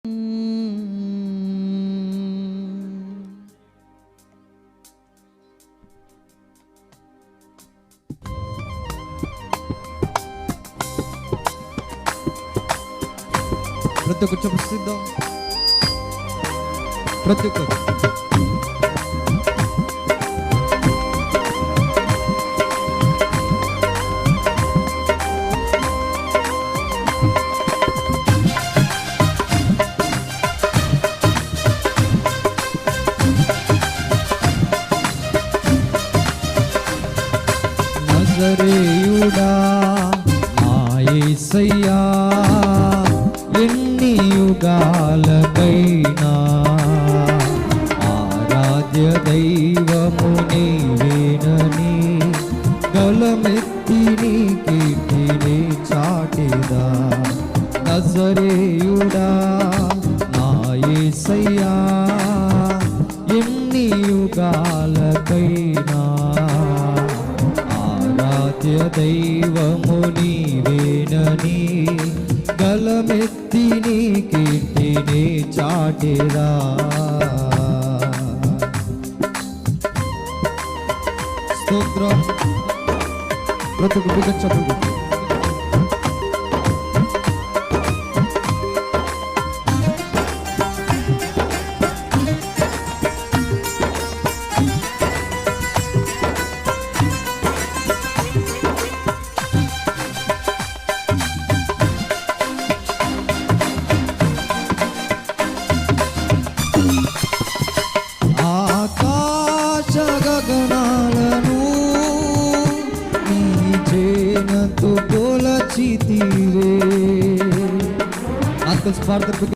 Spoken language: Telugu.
ప్రతి ఒక్కరు చూపిస్తుందాం. ప్రతి ఒక్కరు నజరేయుడా నా యేసయ్యా, ఎన్ని యుగాలకైనా ఆరాధ్య దైవము నీవేనని గలమెత్తి నీ కీర్తిని చాటెదా. నజరేయుడా నా యేసయ్యా, ఎన్ని యుగాలకైనా ఆరాధ్య దైవము నీవేనని గలమెత్తి నీ కీర్తిని చాటెదా. స్తోత్రం. ప్రతి ఒక్క చెప్పు. ఆకాశ గగనాలను నీ చేనతో పోల్చితివే. ఆత్మ స్పార్థ